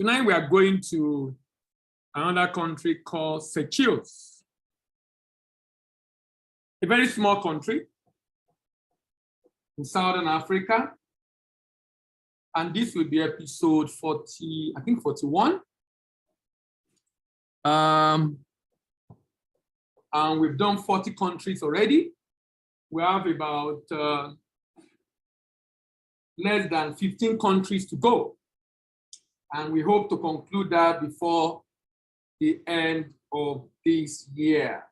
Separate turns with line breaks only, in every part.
Tonight we are going to another country called Seychelles. A very small country in Southern Africa. And this will be episode 40, I think 41. And we've done 40 countries already. We have about less than 15 countries to go. And we hope to conclude that before the end of this year.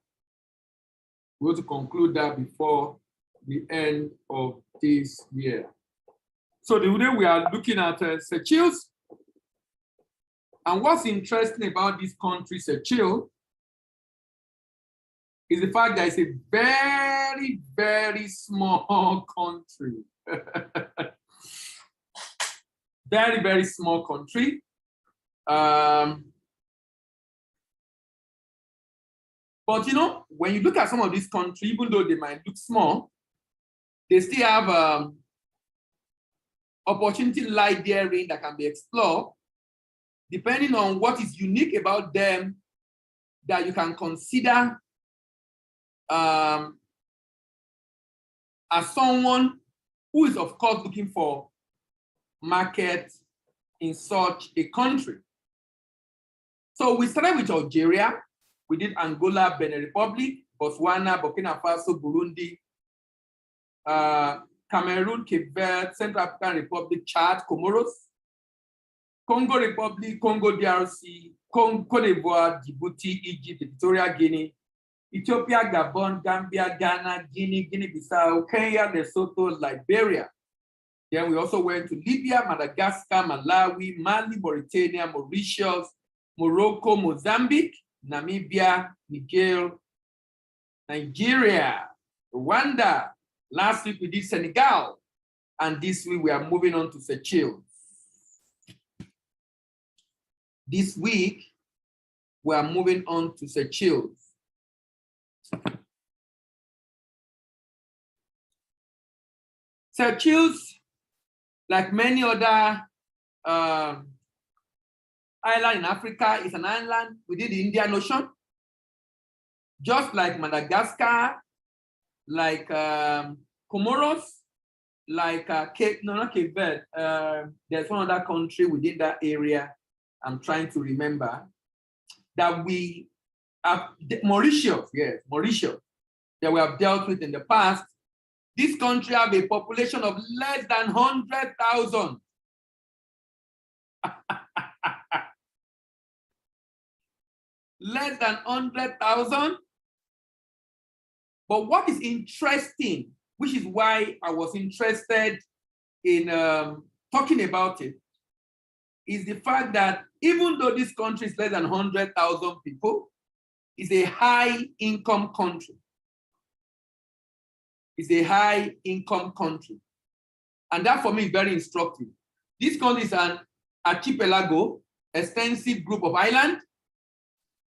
We hope to conclude that before the end of this year. So today we are looking at Seychelles. And what's interesting about this country, Seychelles, is the fact that it's a very, very small country. Very, very small country. But you know, when you look at some of these countries, even though they might look small, they still have opportunity lie therein that can be explored, depending on what is unique about them that you can consider as someone who is, of course, looking for market in such a country. So we started with Algeria. We did Angola, Benin Republic, Botswana, Burkina Faso, Burundi, Cameroon, Cape Verde, Central African Republic, Chad, Comoros, Congo Republic, Congo DRC, Cote d'Ivoire, Djibouti, Egypt, Equatorial Guinea, Ethiopia, Gabon, Gambia, Ghana, Guinea, Guinea-Bissau, Kenya, Lesotho, Liberia. Then we also went to Libya, Madagascar, Malawi, Mali, Mauritania, Mauritius, Morocco, Mozambique, Namibia, Niger, Nigeria, Rwanda. Last week we did Senegal, and this week we are moving on to Seychelles. This week we are moving on to Seychelles. Seychelles, like many other islands in Africa, is an island within the Indian Ocean. Just like Madagascar, like Comoros, like not Cape Verde. There's one other country within that area I'm trying to remember that we have, Mauritius, yes, Mauritius, that we have dealt with in the past. This country have a population of less than 100,000. Less than 100,000. But what is interesting, which is why I was interested in talking about it, is the fact that even though this country is less than 100,000 people, it's a high-income country. It's a high-income country. And that, for me, is very instructive. This country is an archipelago, extensive group of islands,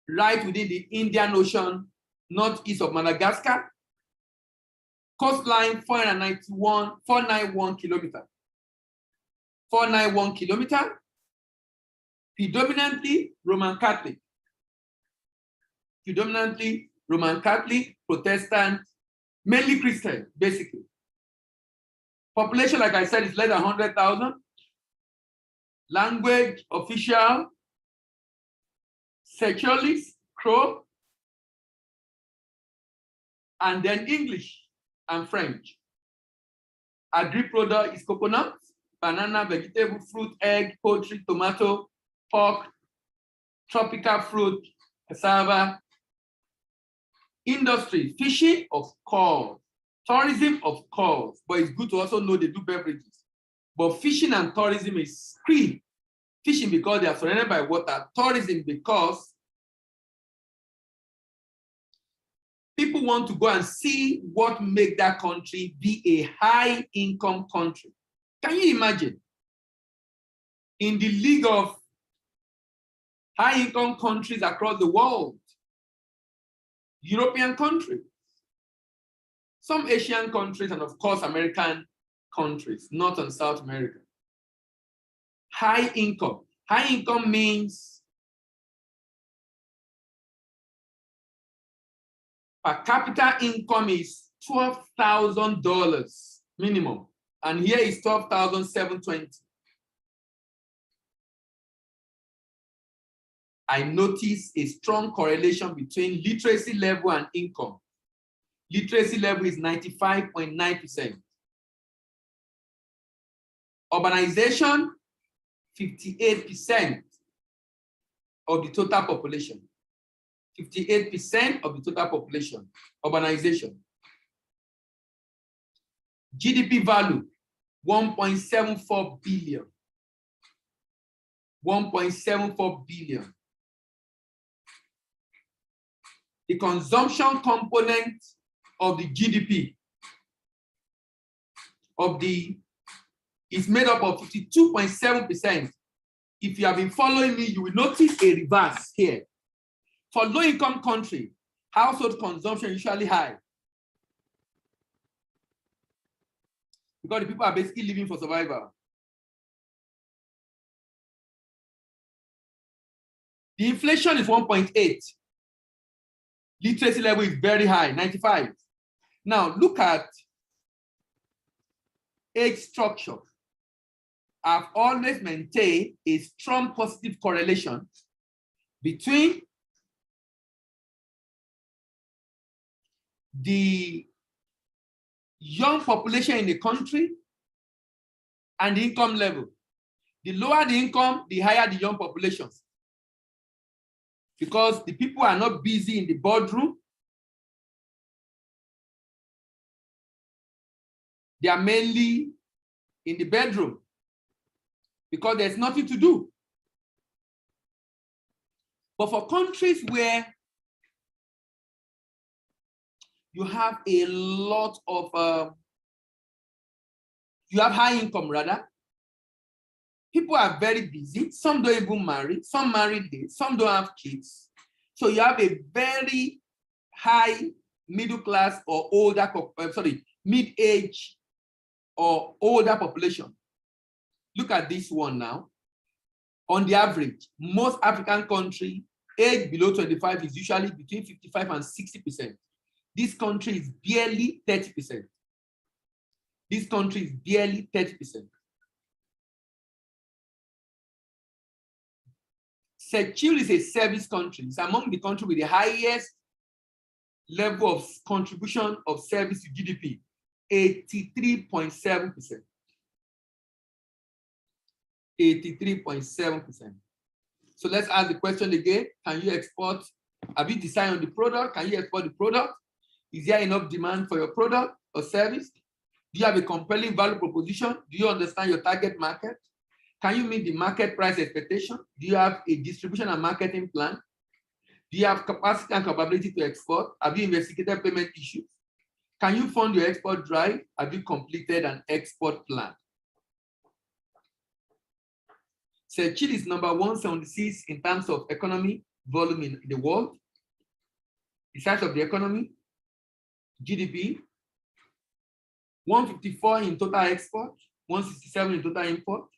right within the Indian Ocean, northeast of Madagascar. Coastline 491 kilometers. 491 kilometers. Predominantly Roman Catholic. Predominantly Roman Catholic, Protestant, mainly Christian, basically. Population, like I said, is less than 100,000. Language, official, Seychelles, Crow, and then English and French. Agri-product is coconut, banana, vegetable, fruit, egg, poultry, tomato, pork, tropical fruit, cassava. Industry, fishing, of course. Tourism, of course. But it's good to also know they do beverages. But fishing and tourism is key. Fishing because they are surrounded by water. Tourism because people want to go and see what makes that country be a high-income country. Can you imagine? In the league of high-income countries across the world, European countries, some Asian countries, and of course, American countries, North and South America. High income. High income means per capita income is $12,000 minimum. And here is 12,720. I notice a strong correlation between literacy level and income. Literacy level is 95.9%. Urbanization, 58% of the total population. 58% of the total population, urbanization. GDP value, 1.74 billion. 1.74 billion. The consumption component of the GDP is made up of 52.7%. If you have been following me, you will notice a reverse here. For low-income country, household consumption is usually high because the people are basically living for survival. The inflation is 1.8. Literacy level is very high, 95. Now look at age structure. I've always maintained a strong positive correlation between the young population in the country and the income level. The lower the income, the higher the young population. Because the people are not busy in the boardroom. They are mainly in the bedroom because there's nothing to do. But for countries where you have a lot of, you have high income rather, people are very busy. Some don't even marry, some marry late, some don't have kids. So you have a very high middle class or older, mid-age or older population. Look at this one now. On the average, most African countries, age below 25 is usually between 55 and 60%. This country is barely 30%. This country is barely 30%. Seychelles is a service country. It's among the countries with the highest level of contribution of service to GDP, 83.7%. 83.7%. So let's ask the question again. Can you export? Have you decided on the product? Can you export the product? Is there enough demand for your product or service? Do you have a compelling value proposition? Do you understand your target market? Can you meet the market price expectation? Do you have a distribution and marketing plan? Do you have capacity and capability to export? Have you investigated payment issues? Can you fund your export drive? Have you completed an export plan? Seychelles is number 176 in terms of economy volume in the world. The size of the economy, GDP, 154 in total export, 167 in total import.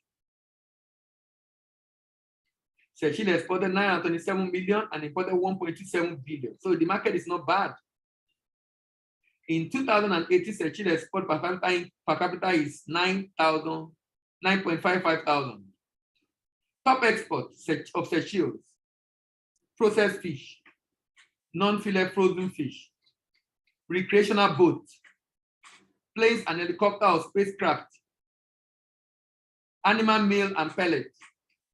Seychelles exported 927 million and imported 1.27 billion. So the market is not bad. In 2018, Seychelles export per capita is 9.55 thousand. Top exports of Seychelles: processed fish, non-fillet frozen fish, recreational boats, planes and helicopter or spacecraft, animal meal and pellets.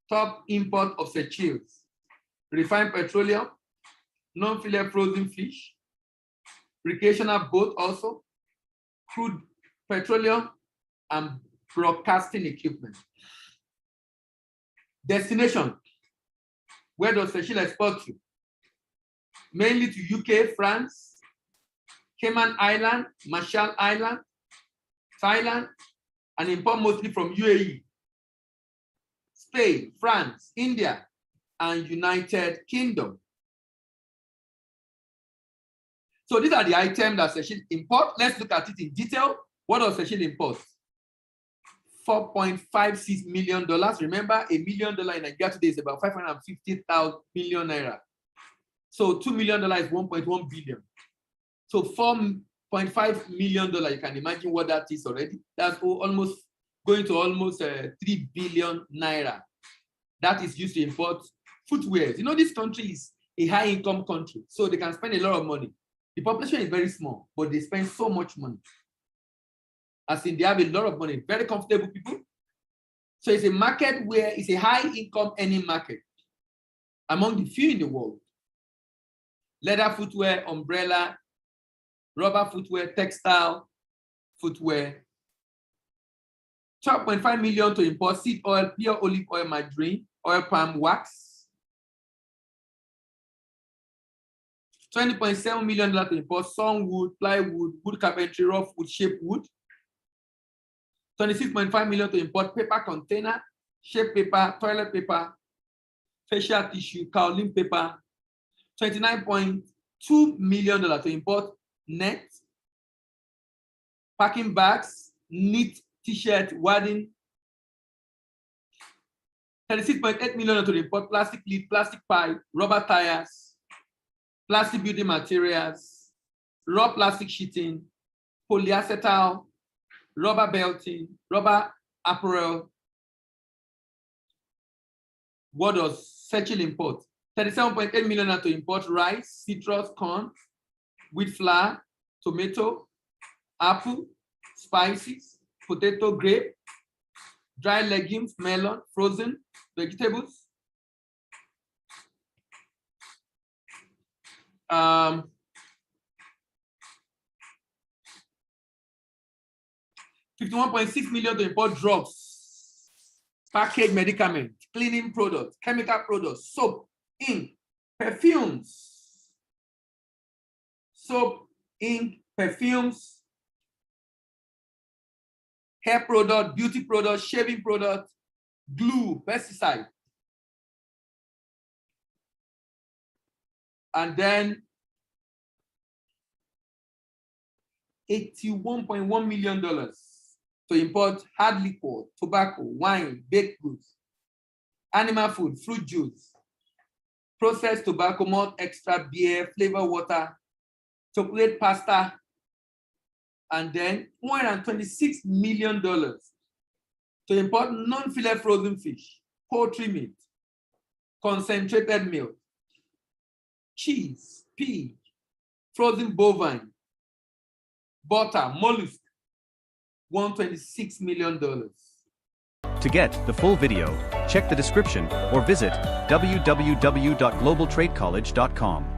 Top import of Seychelles: refined petroleum, non-fillet frozen fish, recreational boat also, crude petroleum, and broadcasting equipment. Destination: where does Seychelles export to? Mainly to UK, France, Cayman Island, Marshall Island, Thailand, and import mostly from UAE, Spain, France, India, and United Kingdom. So these are the items that Seychelles import. Let's look at it in detail. What does Seychelles import? $4.56 million. Remember, $1 million in Nigeria today is about 550,000 million naira. So $2 million is 1.1 billion. So $4.5 million, you can imagine what that is already. That's almost going to almost 3 billion naira. That is used to import footwear. You know, this country is a high income country, so they can spend a lot of money. The population is very small, but they spend so much money. As in, they have a lot of money, very comfortable people. So it's a market where it's a high income earning market among the few in the world. Leather footwear, umbrella, rubber footwear, textile footwear. 12.5 million to import seed oil, pure olive oil, margarine, oil palm wax. $20.7 million to import sawn wood, plywood, wood carpentry, rough wood, shaped wood. $26.5 million to import paper container, shaped paper, toilet paper, facial tissue, kaolin paper. $29.2 million to import net, packing bags, knit t-shirt, wadding. $36.8 million to import plastic lid, plastic pipe, rubber tires, plastic building materials, raw plastic sheeting, polyacetal, rubber belting, rubber apparel. What does Seychelles import? $37.8 million to import rice, citrus, corn, wheat flour, tomato, apple, spices, potato, grape, dry legumes, melon, frozen vegetables. $51.6 million to import drugs, packaged medicaments, cleaning products, chemical products, soap, ink, perfumes. Soap, ink, perfumes, hair product, beauty product, shaving product, glue, pesticide. And then $81.1 million to import hard liquor, tobacco, wine, baked goods, animal food, fruit juice, processed tobacco, malt extra, beer, flavor water, chocolate pasta, and then $126 million to import non-fillet frozen fish, poultry meat, concentrated milk, cheese, pig, frozen bovine, butter, mollusk, $126 million.
To get the full video, check the description or visit www.globaltradecollege.com.